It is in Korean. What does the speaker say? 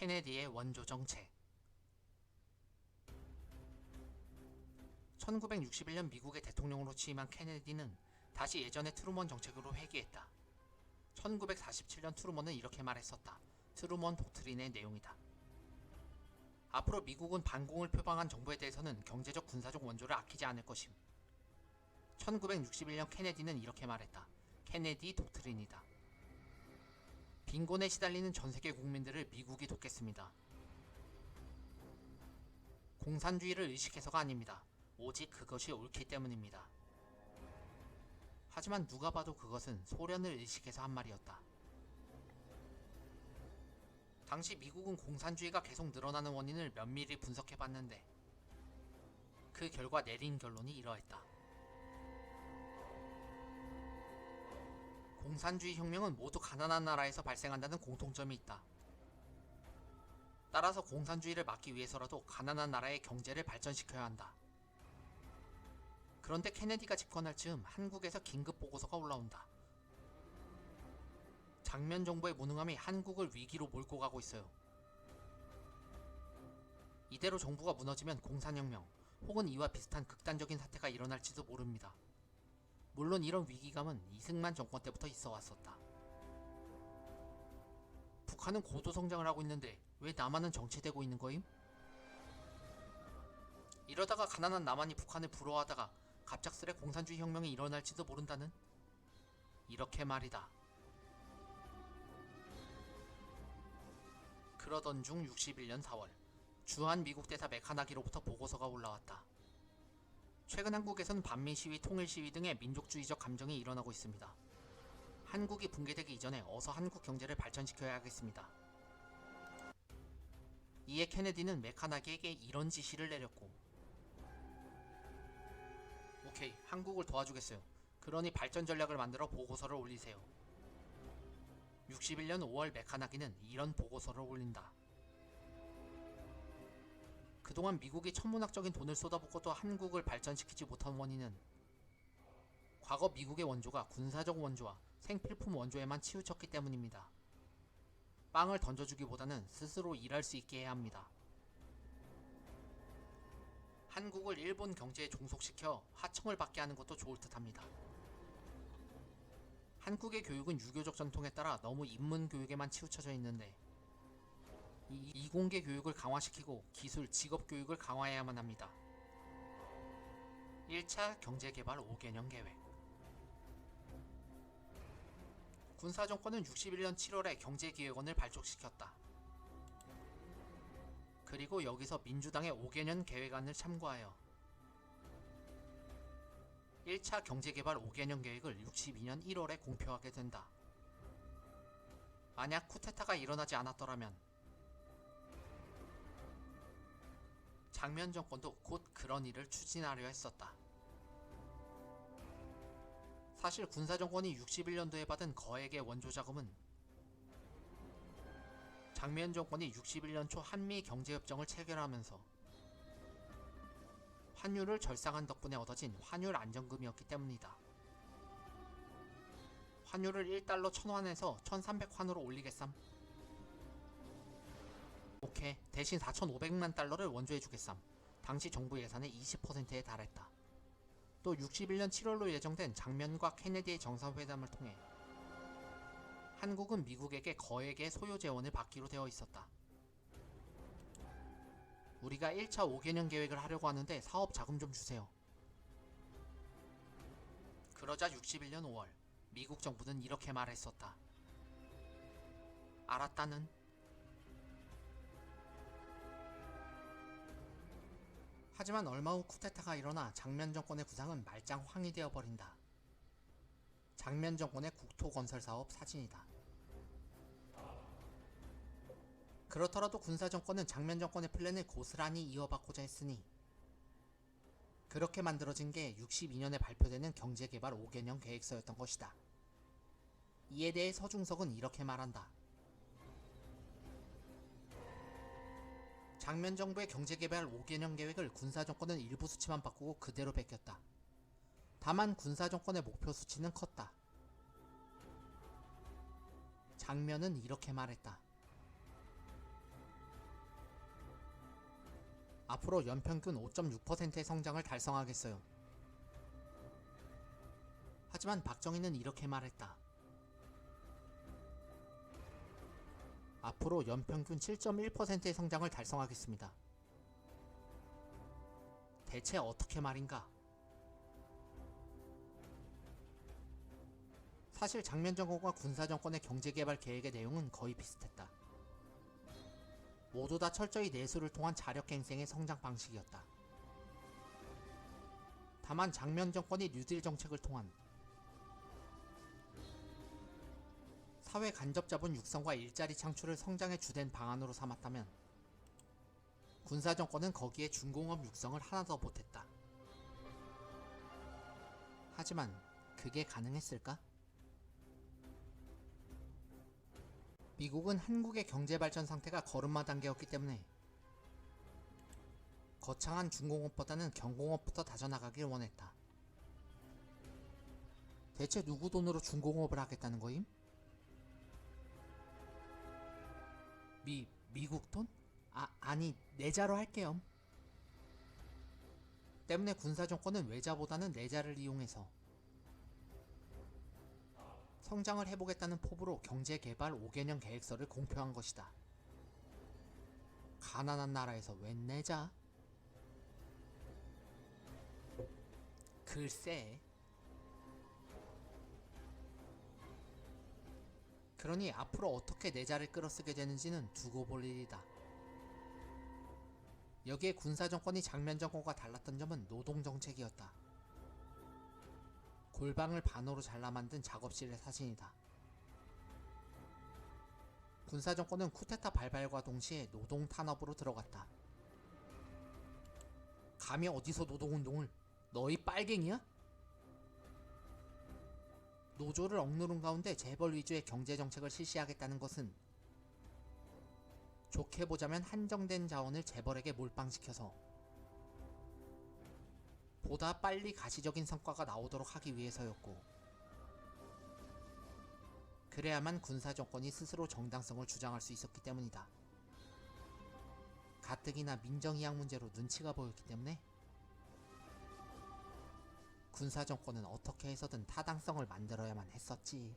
케네디의 원조 정책. 1961년 미국의 대통령으로 취임한 케네디는 다시 예전의 트루먼 정책으로 회귀했다. 1947년 트루먼은 이렇게 말했었다. 트루먼 독트린의 내용이다. 앞으로 미국은 반공을 표방한 정부에 대해서는 경제적 군사적 원조를 아끼지 않을 것임. 1961년 케네디는 이렇게 말했다. 케네디 독트린이다. 빈곤에 시달리는 전세계 국민들을 미국이 돕겠습니다. 공산주의를 의식해서가 아닙니다. 오직 그것이 옳기 때문입니다. 하지만 누가 봐도 그것은 소련을 의식해서 한 말이었다. 당시 미국은 공산주의가 계속 늘어나는 원인을 면밀히 분석해봤는데 그 결과 내린 결론이 이러했다. 공산주의 혁명은 모두 가난한 나라에서 발생한다는 공통점이 있다. 따라서 공산주의를 막기 위해서라도 가난한 나라의 경제를 발전시켜야 한다. 그런데 케네디가 집권할 즈음 한국에서 긴급 보고서가 올라온다. 장면 정부의 무능함이 한국을 위기로 몰고 가고 있어요. 이대로 정부가 무너지면 공산혁명 혹은 이와 비슷한 극단적인 사태가 일어날지도 모릅니다. 물론 이런 위기감은 이승만 정권 때부터 있어 왔었다. 북한은 고도 성장을 하고 있는데 왜 남한은 정체되고 있는 거임? 이러다가 가난한 남한이 북한을 부러워하다가 갑작스레 공산주의 혁명이 일어날지도 모른다는? 이렇게 말이다. 그러던 중 61년 4월 주한 미국 대사 메카나기로부터 보고서가 올라왔다. 최근 한국에서는 반미 시위, 통일 시위 등의 민족주의적 감정이 일어나고 있습니다. 한국이 붕괴되기 이전에 어서 한국 경제를 발전시켜야 하겠습니다. 이에 케네디는 메카나기에게 이런 지시를 내렸고, 오케이, 한국을 도와주겠어요. 그러니 발전 전략을 만들어 보고서를 올리세요. 61년 5월 메카나기는 이런 보고서를 올린다. 그동안 미국이 천문학적인 돈을 쏟아붓고도 한국을 발전시키지 못한 원인은 과거 미국의 원조가 군사적 원조와 생필품 원조에만 치우쳤기 때문입니다. 빵을 던져주기보다는 스스로 일할 수 있게 해야 합니다. 한국을 일본 경제에 종속시켜 하청을 받게 하는 것도 좋을 듯합니다. 한국의 교육은 유교적 전통에 따라 너무 인문 교육에만 치우쳐져 있는데 이 이공계 교육을 강화시키고 기술, 직업 교육을 강화해야만 합니다. 1차 경제개발 5개년 계획. 군사정권은 61년 7월에 경제기획원을 발족시켰다. 그리고 여기서 민주당의 5개년 계획안을 참고하여 1차 경제개발 5개년 계획을 62년 1월에 공표하게 된다. 만약 쿠데타가 일어나지 않았더라면 장면 정권도 곧 그런 일을 추진하려 했었다. 사실 군사정권이 61년도에 받은 거액의 원조자금은 장면 정권이 61년 초 한미 경제협정을 체결하면서 환율을 절상한 덕분에 얻어진 환율 안정금이었기 때문이다. 환율을 1달러 1000환에서 1300환으로 올리겠삼. 오케이, 대신 4500만 달러를 원조해주겠삼. 당시 정부 예산의 20%에 달했다. 또 61년 7월로 예정된 장면과 케네디의 정상회담을 통해 한국은 미국에게 거액의 소요 재원을 받기로 되어 있었다. 우리가 1차 5개년 계획을 하려고 하는데 사업 자금 좀 주세요. 그러자 61년 5월 미국 정부는 이렇게 말했었다. 알았다는. 하지만 얼마 후 쿠데타가 일어나 장면 정권의 구상은 말짱황이 되어버린다. 장면 정권의 국토건설 사업 사진이다. 그렇더라도 군사정권은 장면 정권의 플랜을 고스란히 이어받고자 했으니 그렇게 만들어진 게 62년에 발표되는 경제개발 5개년 계획서였던 것이다. 이에 대해 서중석은 이렇게 말한다. 장면 정부의 경제개발 5개년 계획을 군사정권은 일부 수치만 바꾸고 그대로 베꼈다. 다만 군사정권의 목표 수치는 컸다. 장면은 이렇게 말했다. 앞으로 연평균 5.6%의 성장을 달성하겠어요. 하지만 박정희는 이렇게 말했다. 앞으로 연평균 7.1%의 성장을 달성하겠습니다. 대체 어떻게 말인가? 사실 장면정권과 군사정권의 경제개발 계획의 내용은 거의 비슷했다. 모두 다 철저히 내수를 통한 자력갱생의 성장 방식이었다. 다만 장면정권이 뉴딜 정책을 통한 사회 간접자본 육성과 일자리 창출을 성장의 주된 방안으로 삼았다면 군사정권은 거기에 중공업 육성을 하나 더 보탰다. 하지만 그게 가능했을까? 미국은 한국의 경제발전 상태가 걸음마 단계였기 때문에 거창한 중공업보다는 경공업부터 다져나가길 원했다. 대체 누구 돈으로 중공업을 하겠다는 거임? 미국 돈? 아니 내자로 할게요. 때문에 군사정권은 외자보다는 내자를 이용해서 성장을 해보겠다는 포부로 경제개발 5개년 계획서를 공표한 것이다. 가난한 나라에서 웬 내자? 글쎄. 그러니 앞으로 어떻게 내자를 끌어쓰게 되는지는 두고 볼 일이다. 여기에 군사정권이 장면정권과 달랐던 점은 노동정책이었다. 골방을 반으로 잘라 만든 작업실의 사진이다. 군사정권은 쿠데타 발발과 동시에 노동 탄압으로 들어갔다. 감히 어디서 노동운동을? 너희 빨갱이야? 노조를 억누른 가운데 재벌 위주의 경제정책을 실시하겠다는 것은 좋게 보자면 한정된 자원을 재벌에게 몰빵시켜서 보다 빨리 가시적인 성과가 나오도록 하기 위해서였고, 그래야만 군사정권이 스스로 정당성을 주장할 수 있었기 때문이다. 가뜩이나 민정이양 문제로 눈치가 보였기 때문에 군사정권은 어떻게 해서든 타당성을 만들어야만 했었지.